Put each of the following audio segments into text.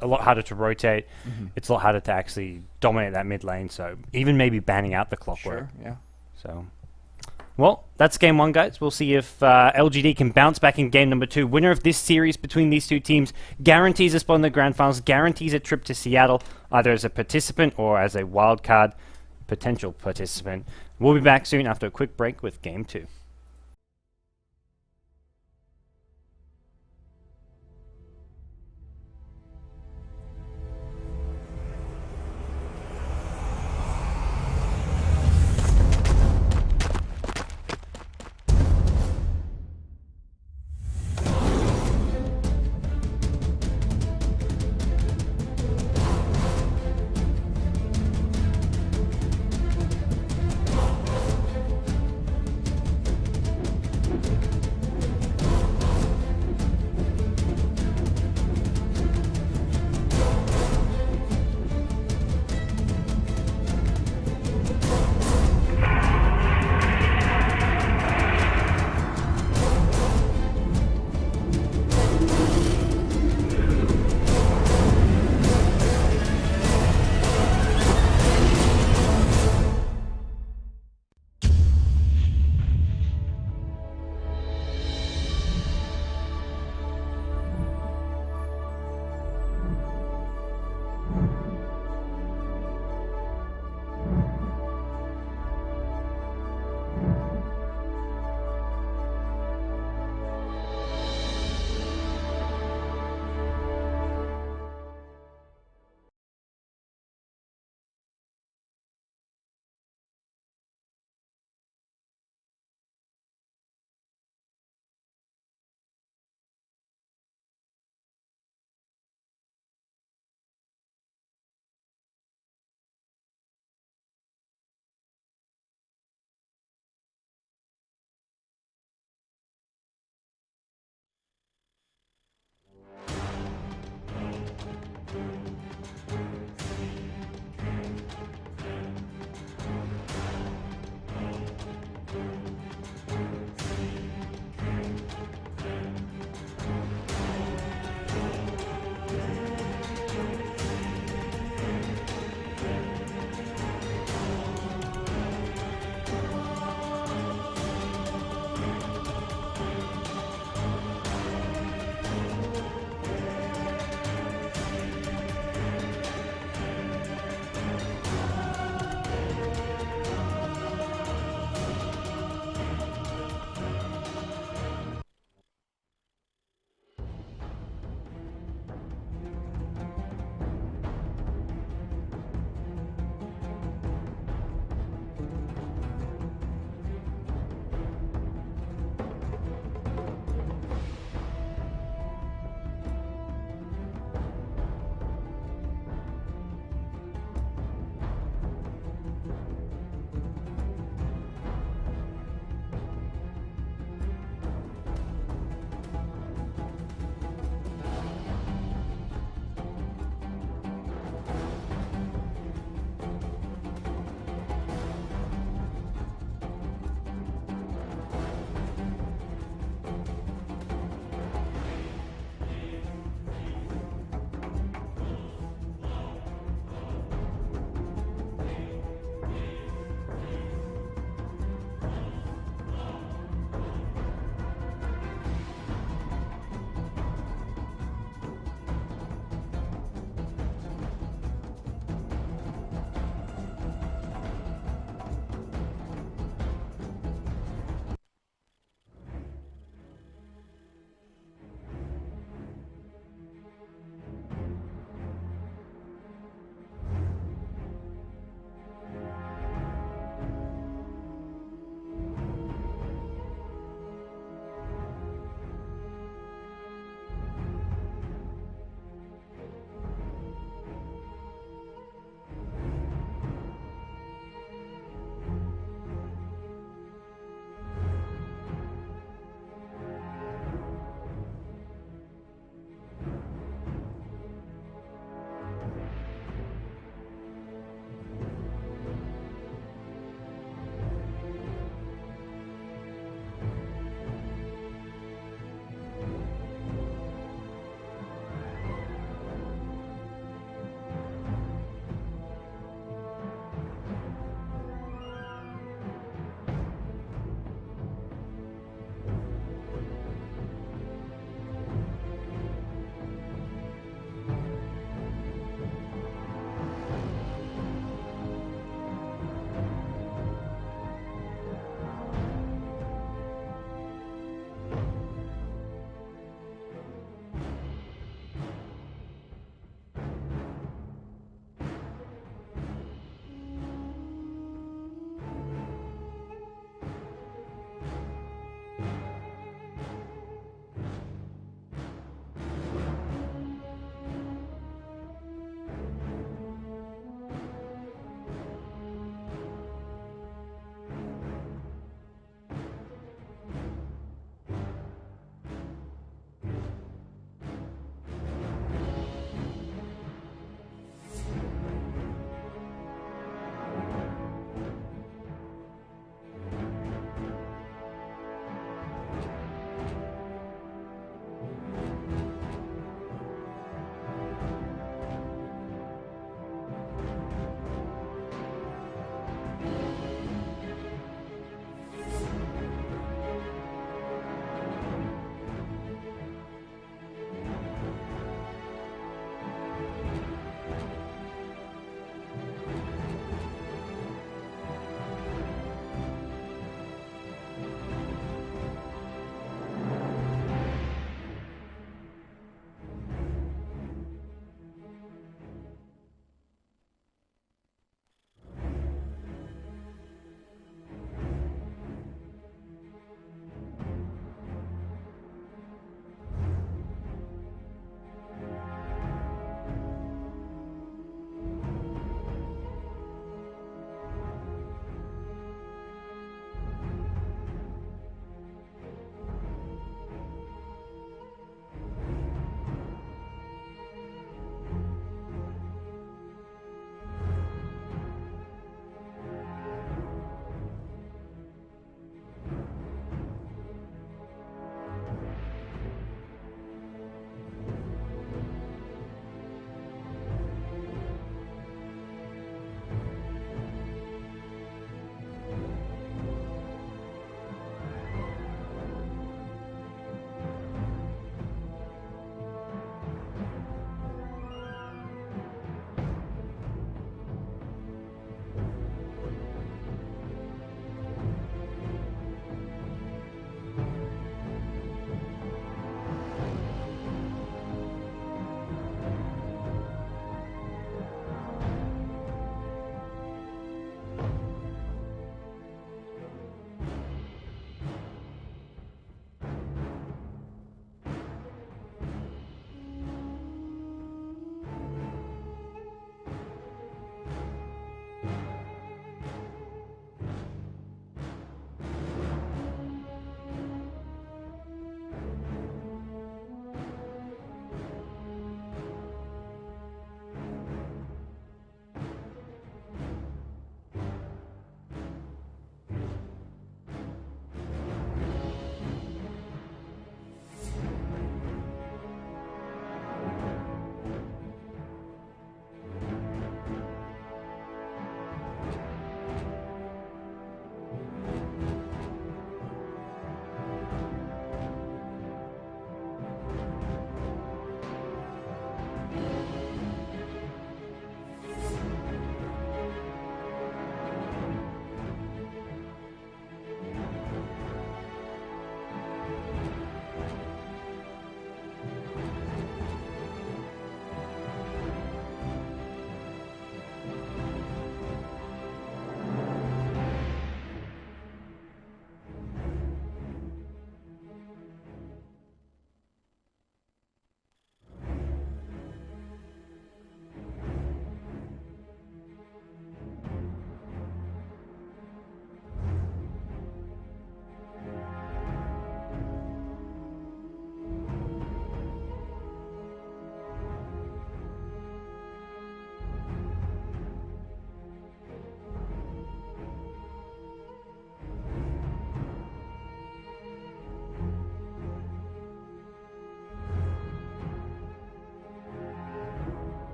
a lot harder to rotate. It's a lot harder to actually dominate that mid lane. So even maybe banning out the Clockwork. Sure, yeah. So, well, that's game 1, guys. We'll see if LGD can bounce back in game number 2. Winner of this series between these two teams guarantees a spot in the grand finals, guarantees a trip to Seattle, either as a participant or as a wildcard potential participant. We'll be back soon after a quick break with game 2.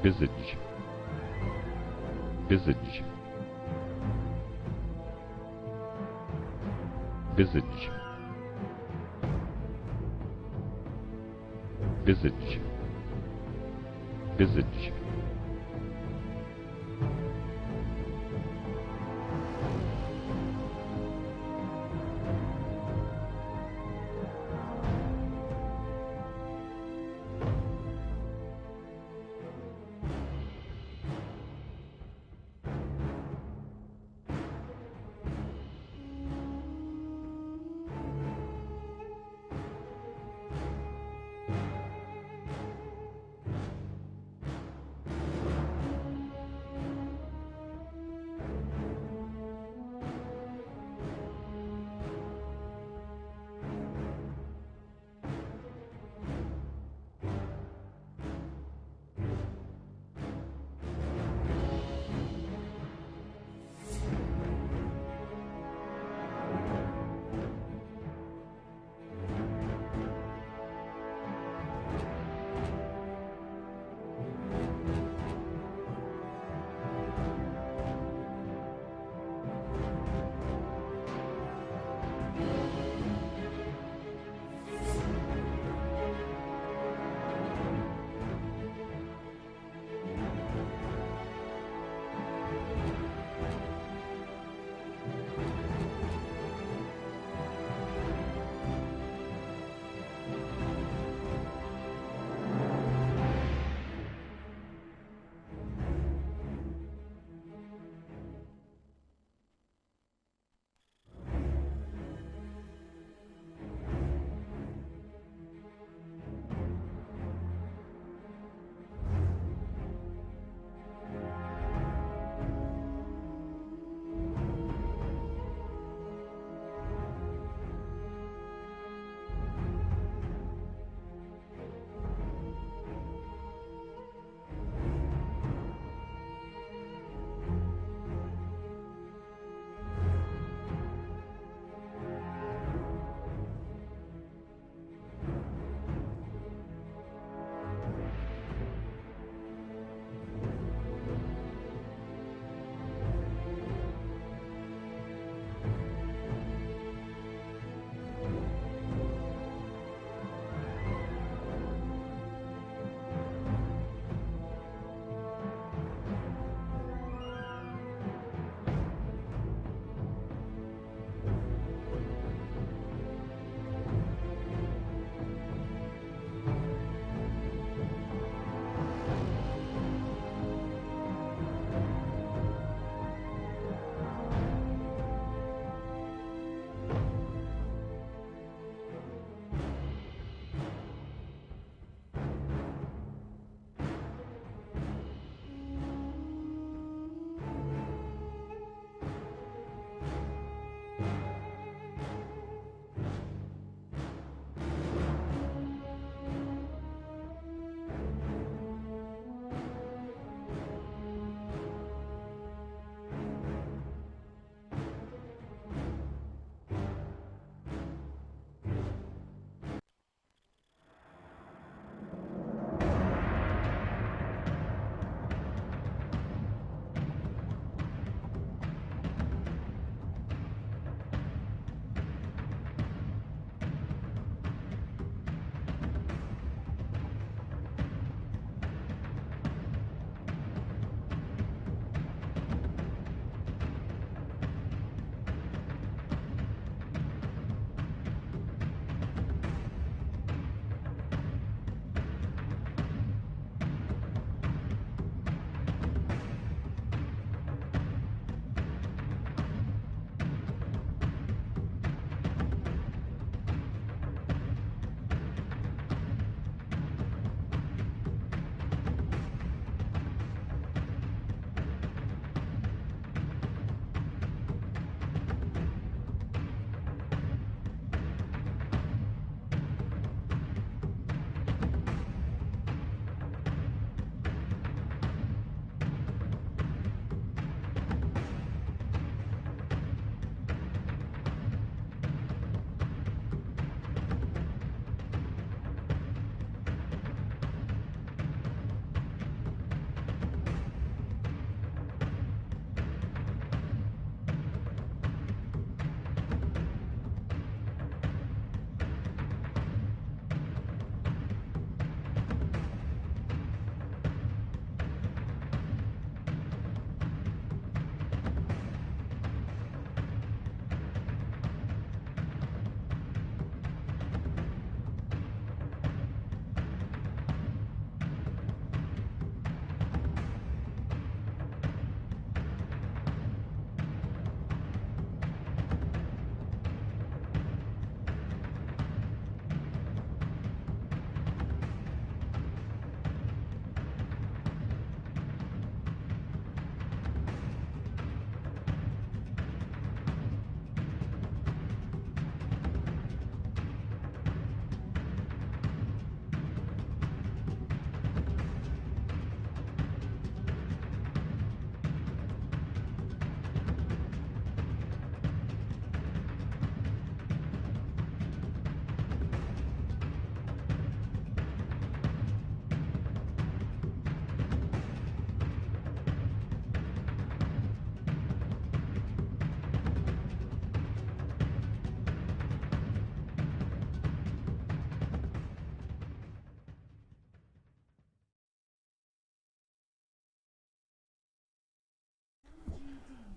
visage, visage, visage, visage, visage,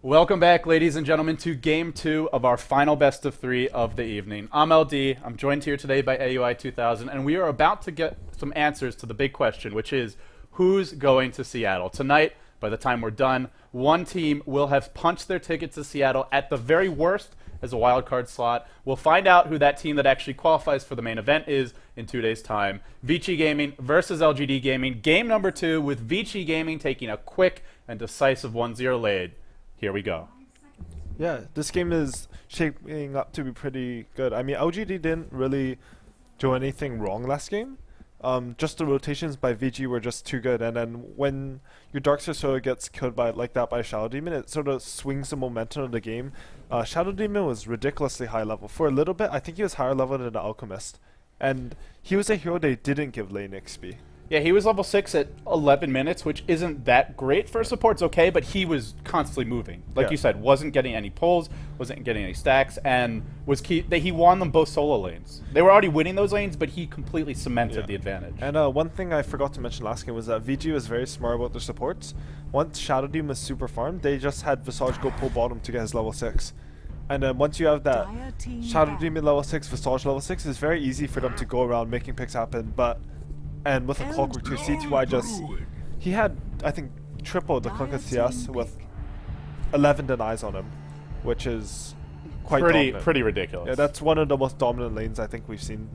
Welcome back, ladies and gentlemen, to Game 2 of our final best of 3 of the evening. I'm LD. I'm joined here today by AUI 2000, and we are about to get some answers to the big question, which is, who's going to Seattle? Tonight, by the time we're done, one team will have punched their ticket to Seattle at the very worst as a wildcard slot. We'll find out who that team that actually qualifies for the main event is in 2 days' time. Vici Gaming versus LGD Gaming. Game number 2 with Vici Gaming taking a quick and decisive 1-0 lead. Here we go. Yeah, this game is shaping up to be pretty good. I mean, LGD didn't really do anything wrong last game. Just the rotations by VG were just too good, and then when your Darkseer sort of gets killed by like that by Shadow Demon, it sort of swings the momentum of the game. Shadow Demon was ridiculously high level. For a little bit, I think he was higher level than the Alchemist, and he was a hero they didn't give lane XP. Yeah, he was level 6 at 11 minutes, which isn't that great for a support. It's okay, but he was constantly moving. Like you said, wasn't getting any pulls, wasn't getting any stacks, and was key. He won them both solo lanes. They were already winning those lanes, but he completely cemented the advantage. And one thing I forgot to mention last game was that VG was very smart about their supports. Once Shadow Demon was super farmed, they just had Visage go pull bottom to get his level 6. And then once you have that Shadow Demon level 6, Visage level 6, it's very easy for them to go around making picks happen, and with a Clockwork 2, CTY he had, I think, triple the Clunk of CS with 11 denies on him, which is quite pretty ridiculous. Yeah, that's one of the most dominant lanes I think we've seen.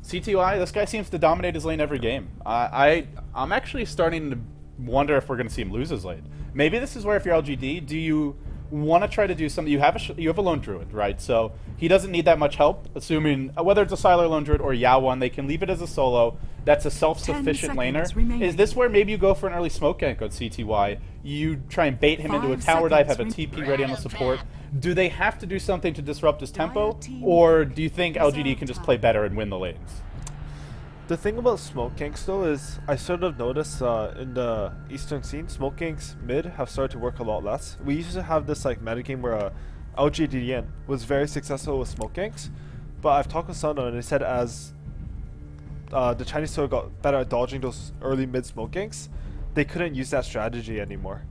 CTY, this guy seems to dominate his lane every game. I'm actually starting to wonder if we're going to see him lose his lane. Maybe this is where, if you're LGD, do you want to try to do something? You have a lone druid, right? So he doesn't need that much help, assuming whether it's a Sylar lone druid or Yao one, they can leave it as a solo. That's a self-sufficient laner. Remaining. Is this where maybe you go for an early smoke gank on CTY? You try and bait him into a tower dive, have a TP ready on the support. Do they have to do something to disrupt his tempo, or do you think LGD can just play better and win the lanes? The thing about smoke ganks though is I sort of noticed in the eastern scene, smoke ganks mid have started to work a lot less. We used to have this like metagame where LGD.cn was very successful with smoke ganks, but I've talked with someone and they said as the Chinese sort of got better at dodging those early mid smoke ganks, they couldn't use that strategy anymore.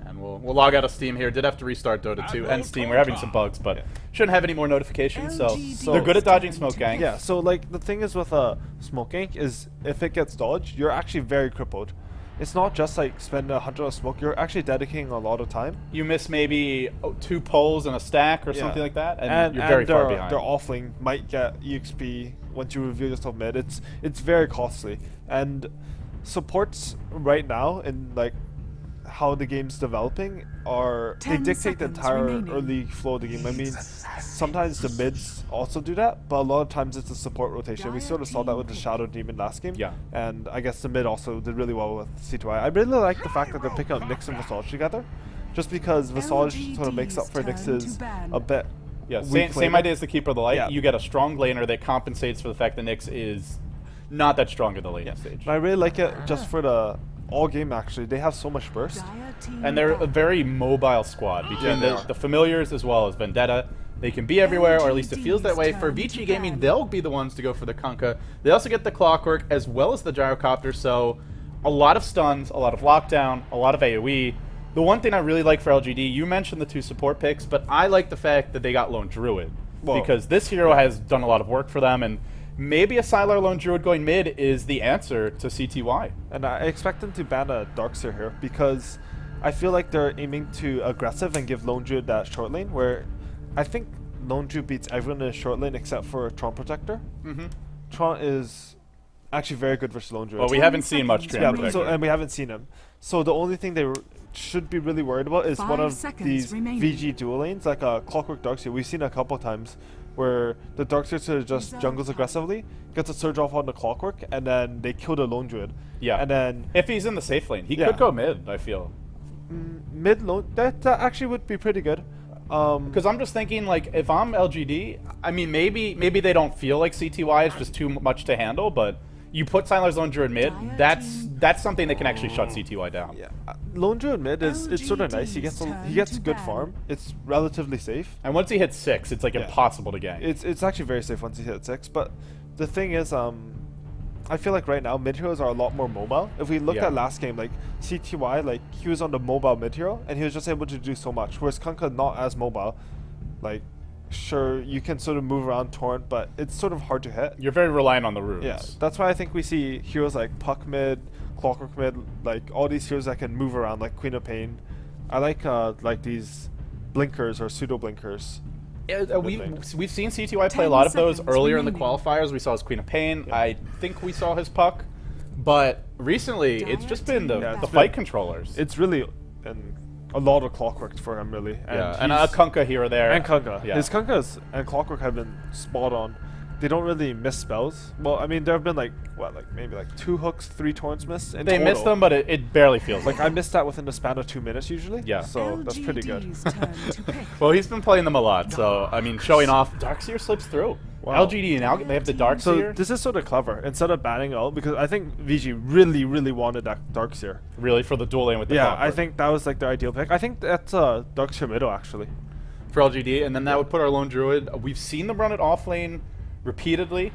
And we'll log out of Steam here. Did have to restart Dota 2 and Steam. We're having some bugs, but shouldn't have any more notifications. So they're good at dodging smoke gank. Yeah. So like the thing is with a smoke gank is if it gets dodged, you're actually very crippled. It's not just like spending 100 on smoke. You're actually dedicating a lot of time. You miss maybe 2 pulls and a stack or something like that, and you're very far behind. Their offlane might get EXP once you reveal yourself mid. It's very costly, and supports right now in like how the game's developing they dictate the entire early flow of the game. I mean, sometimes the mids also do that, but a lot of times it's a support rotation. We sort of saw that with the Shadow Demon last game, and I guess the mid also did really well with C2I. I really like the fact that they're picking up Nyx and Visage together, just because Visage sort of makes up for Nyx's a bit. Yeah, same idea as the Keeper of the Light. Yeah. You get a strong laner that compensates for the fact that Nyx is not that strong in the late stage. But I really like it just for the all game actually. They have so much burst. And they're a very mobile squad between the familiars as well as Vendetta. They can be everywhere, or at least it feels that way. For Vici Gaming, they'll be the ones to go for the Kunkka. They also get the Clockwork as well as the Gyrocopter, so a lot of stuns, a lot of lockdown, a lot of AoE. The one thing I really like for LGD, you mentioned the 2 support picks, but I like the fact that they got Lone Druid. Because this hero has done a lot of work for them, and maybe a Sylar Lone Druid going mid is the answer to CTY. And I expect them to ban a Darkseer here, because I feel like they're aiming to aggressive and give Lone Druid that short lane, where I think Lone Druid beats everyone in the short lane except for Tron Protector. Tron is actually very good versus Lone Druid. Well, we haven't seen much Tron Protector. And we haven't seen him. So the only thing they should be really worried about is one of these VG dual lanes, like a Clockwork Darkseer. We've seen a couple times where the Darkseer sort of just jungles aggressively, gets a surge off on the Clockwork, and then they kill the Lone Druid. Yeah. And then if he's in the safe lane, he could go mid, I feel. Mid lone, that actually would be pretty good. Because I'm just thinking, like, if I'm LGD, I mean, maybe they don't feel like CTY is just too much to handle, but you put Sylar's Lone Druid mid, that's something that can actually shut CTY down. Yeah, Lone Druid mid it's sort of nice. He gets good farm. It's relatively safe. And once he hits 6, it's like impossible to gank. It's actually very safe once he hits 6. But the thing is, I feel like right now mid heroes are a lot more mobile. If we looked at last game, like CTY, like he was on the mobile mid hero and he was just able to do so much. Whereas Kunkka not as mobile. Like, sure, you can sort of move around Torrent, but it's sort of hard to hit. You're very reliant on the runes. Yeah, that's why I think we see heroes like Puck mid, Clockwork mid, like all these heroes that can move around, like Queen of Pain. I like these blinkers or pseudo blinkers. Yeah, we've seen CTY play a lot of those earlier in the qualifiers. We saw his Queen of Pain. Yeah. I think we saw his Puck. But recently, it's just been the fight controllers. It's really a lot of Clockwork for him, really. And a Kunkka here or there. And Kunkka. Yeah. His Kunkkas and Clockwork have been spot on. They don't really miss spells. Well, I mean, there have been maybe 2 hooks, 3 torrents missed. They miss them, but it barely feels like I missed that within the span of 2 minutes usually. Yeah. So that's pretty good. Well, he's been playing them a lot, so I mean, showing off. Darkseer slips through. Wow. LGD now they have the Darkseer. So this is sort of clever. Instead of banning out, because I think Vici really wanted that Darkseer. Really, for the dual lane with the Yeah, Clockwork. I think that was like their ideal pick. I think that's Darkseer middle actually. For LGD, and then that would put our lone druid. We've seen them run it off lane repeatedly.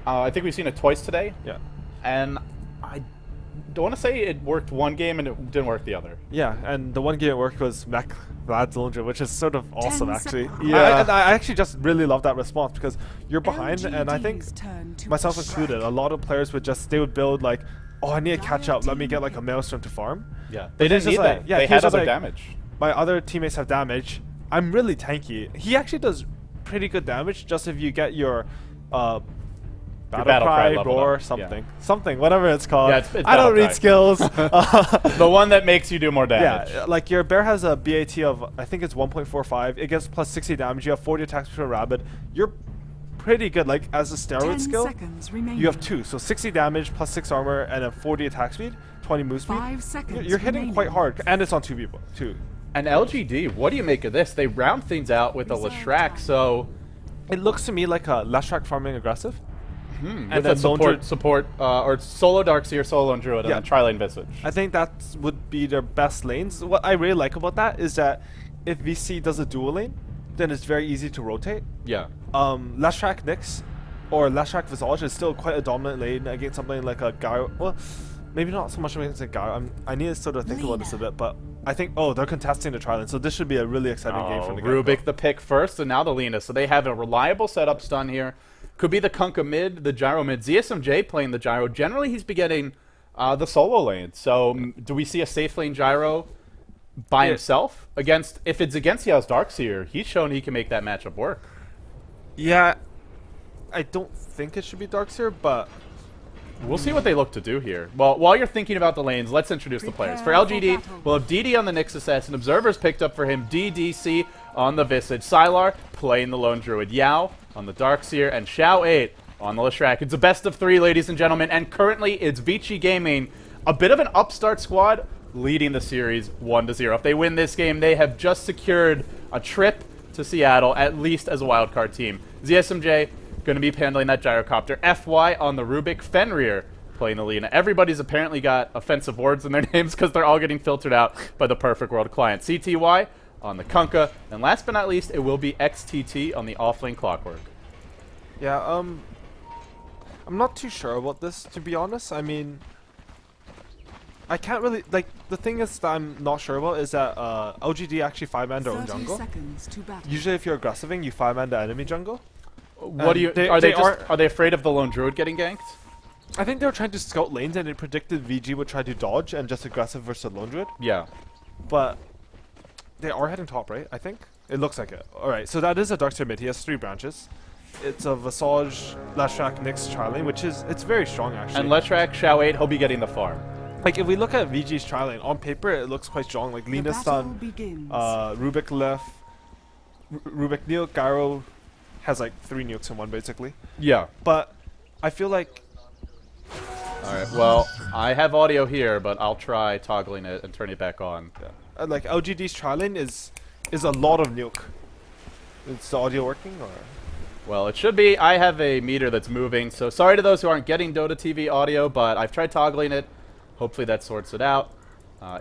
I think we've seen it twice today. Yeah. And I don't want to say it worked one game and it didn't work the other. Yeah, and the one game it worked was Mech Vlad's lone druid, which is sort of awesome actually. Yeah. I actually just really love that response because you're behind, and I think myself included, a lot of players they would build like, oh, I need to catch up. Let me get like a Maelstrom to farm. Yeah. They didn't need that. Yeah, they had other damage. My other teammates have damage. I'm really tanky. He actually does pretty good damage just if you get your battle cry, roar, something. Yeah. Something, whatever it's called. Yeah, it's I don't battle read skills. The one that makes you do more damage. Yeah, like your bear has a BAT of, I think it's 1.45. It gets plus 60 damage. You have 40 attacks per rabbit. You're pretty good. Like, as a steroid skill, you have 2. So 60 damage, plus 6 armor, and a 40 attack speed, 20 move speed. 5 seconds You're hitting quite hard. And it's on 2 people, too. And LGD, what do you make of this? They round things out with a Leshrac, so... It looks to me like a Leshrac farming aggressive. And then then support, or solo Darkseer, solo Lone Druid, and then tri-lane Visage. I think that would be their best lanes. What I really like about that is that if VC does a dual lane, then it's very easy to rotate. Yeah. Leshrac Nyx or Leshrac Visage is still quite a dominant lane against something like a Gyro. Well, maybe not so much against a Gyro. I need to sort of think about this a bit, but I think, they're contesting the tri-lane, so this should be a really exciting game from the get-go. Rubik the pick first, and now the Lina. So they have a reliable setup stun here. Could be the Kunkka mid, the Gyro mid. ZSMJ playing the Gyro. Generally, he's been getting the solo lane. So do we see a safe lane Gyro by himself? If it's against he has Darkseer, he's shown he can make that matchup work. Yeah, I don't think it should be Darkseer, but... We'll see what they look to do here. Well, while you're thinking about the lanes, let's introduce the players. For LGD, we'll have DD on the Nyx Assassin. Observers picked up for him. DDC on the Visage. Sylar playing the Lone Druid. Yao on the Darkseer. And Xiao 8 on the Leshrac. It's a best of 3, ladies and gentlemen. And currently, it's Vici Gaming, a bit of an upstart squad, leading the series 1-0. If they win this game, they have just secured a trip to Seattle, at least as a wildcard team. ZSMJ going to be handling that gyrocopter. FY on the Rubik. Fenrir playing the Lina. Everybody's apparently got offensive words in their names because they're all getting filtered out by the Perfect World client. CTY on the Kunkka. And last but not least, it will be XTT on the offlane Clockwork. Yeah, I'm not too sure about this, to be honest. I mean, I can't really, like, the thing is that I'm not sure about is that LGD actually 5-man their own jungle. Usually if you're aggressiving, you 5-man the enemy jungle. What do you? Are they afraid of the Lone Druid getting ganked? I think they were trying to scout lanes and they predicted VG would try to dodge and just aggressive versus Lone Druid. Yeah. But they are heading top, right? I think it looks like it. All right, so that is a Darkseer mid. He has 3 branches. It's a Visage, Leshrac, Nyx, tri-lane, it's very strong actually. And Leshrac, Xiao 8, he'll be getting the farm. Like if we look at VG's tri-lane on paper, it looks quite strong. Like Lina Stun, Rubik left, Rubik Neo, Gyro has like 3 nukes in one basically. Yeah. But I feel like... Alright, well, I have audio here, but I'll try toggling it and turning it back on. Yeah. Like LGD's tri-lane is a lot of nuke. Is the audio working or...? Well, it should be. I have a meter that's moving, so sorry to those who aren't getting Dota TV audio, but I've tried toggling it. Hopefully that sorts it out.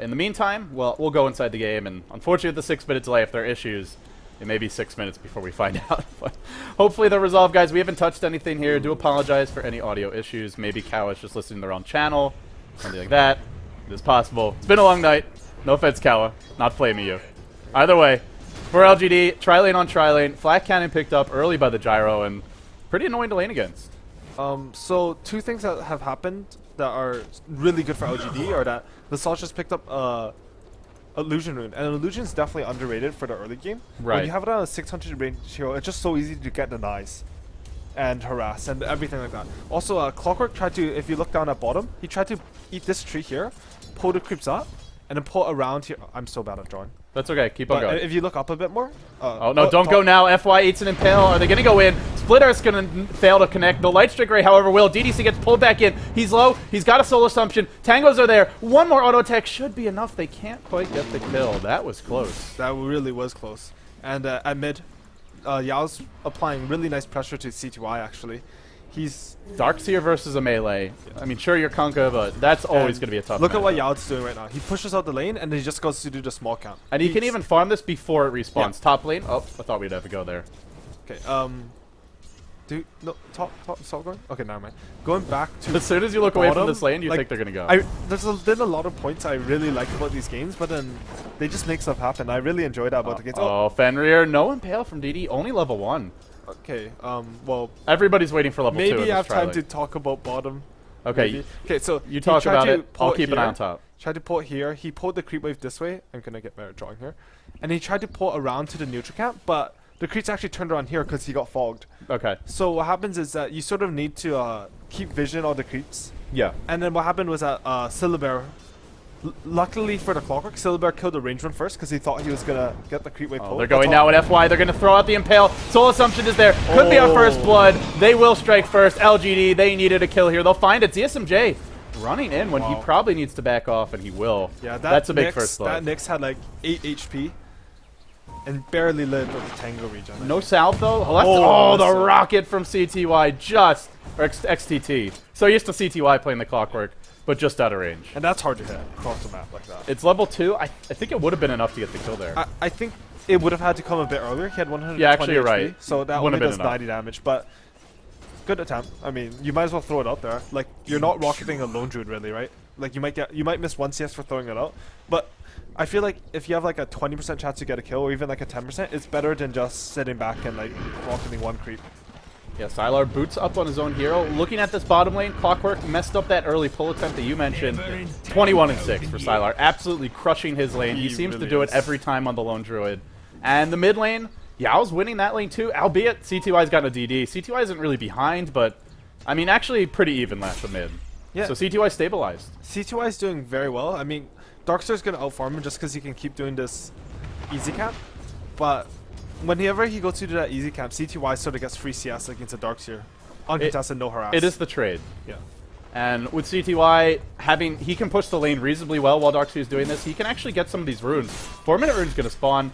In the meantime, well, we'll go inside the game, and unfortunately with the 6-minute delay, if there are issues, It may be 6 minutes before we find out. But hopefully they'll resolve, guys. We haven't touched anything here. Do apologize for any audio issues. Maybe Kawa's just listening to the wrong channel. Something like that. It is possible. It's been a long night. No offense, Kawa. Not flaming you. Either way, for LGD, tri-lane on tri-lane. Flat cannon picked up early by the gyro and pretty annoying to lane against. So 2 things that have happened that are really good for LGD are that the Salt just picked up Illusion Rune, and Illusion is definitely underrated for the early game. Right. When you have it on a 600 ratio, it's just so easy to get denies and harass and everything like that. Also, Clockwork tried to, if you look down at bottom, he tried to eat this tree here, pull the creeps up, and then pull around here. I'm so bad at drawing. That's okay. Keep on But going. if you look up a bit more. Oh, no, don't go now. FY eats an Impale. Are they going to go in? Splitter's going to fail to connect. The Light Strike Ray, however, will. DDC gets pulled back in. He's low. He's got a Soul Assumption. Tangos are there. One more auto attack should be enough. They can't quite get the kill. That was close. That really was close. And at mid, Yao's applying really nice pressure to C2I, actually. He's... Darkseer versus a melee. I mean, sure, you're Kunkka, but that's always going to be a tough Look at what matchup. Yao's doing right now. He pushes out the lane, and then he just goes to do the small camp. And he can even farm this before it respawns. Yeah. Top lane. Oh, I thought we'd have to go there. Okay, no, top, stop going? Okay, never mind. Going back to As soon as you look away from bottom, this lane, you like, think they're going to go. There's been a lot of points I really like about these games, but then they just make stuff happen. I really enjoy that about the games. Oh, Fenrir. No Impale from DD. Only level 1. Okay, well, Everybody's waiting for level 2 in maybe this I have time tri-lane. to talk about bottom. Okay, Maybe. Okay, so you he talk tried about to it. pull I'll keep an eye here, on top. Tried to pull it here. He pulled the creep wave this way. I'm gonna get better at drawing here. And he tried to pull around to the neutral camp, but the creeps actually turned around here because he got fogged. Okay. So what happens is that you sort of need to keep vision on the creeps. Yeah. And then what happened was that Syllabear, luckily for the Clockwork, Syllabear killed the range one first because he thought he was gonna get the creep wave pulled. They're going now at FY. They're going to throw out the Impale. Soul Assumption is there. Could be our first blood. They will strike first. LGD, they needed a kill here. They'll find it. ZSMJ running in when he probably needs to back off, and he will. Yeah, that's a big Nyx, first blood. That Nyx had like 8 HP and barely lived with the Tango regen. No salve though. Oh, The that's rocket from CTY just or XTT. So used to CTY playing the Clockwork, but just out of range. And that's hard to hit across the map like that. It's level 2. I think it would have been enough to get the kill there. I think it would have had to come a bit earlier. He had 120 Yeah, actually, you're HP, right. so that Wouldn't only have does been enough. 90 damage, but good attempt. I mean, you might as well throw it out there. Like, you're not rocketing a lone druid really, right? Like, you might miss 1 CS for throwing it out, but I feel like if you have like a 20% chance to get a kill or even like a 10%, it's better than just sitting back and like rocketing 1 creep. Yeah, Sylar boots up on his own hero. Looking at this bottom lane, Clockwork messed up that early pull attempt that you mentioned. 21-6 for Sylar. Absolutely crushing his lane. He seems to really do it is. every time on the lone druid. And the mid lane, Yao's winning that lane too, albeit CTY's got a DD. CTY isn't really behind, but I mean, actually pretty even last the mid. Yeah. So CTY stabilized. C2I is doing very well. I mean, Darkseer's going to outfarm him just because he can keep doing this easy camp. But whenever he goes to do that easy camp, C2Y sort of gets free CS against a Darkseer. Uncontested, no harass. It is the trade. Yeah. And with CTY, he can push the lane reasonably well while Darkseer is doing this. He can actually get some of these runes. 4-minute rune's going to spawn.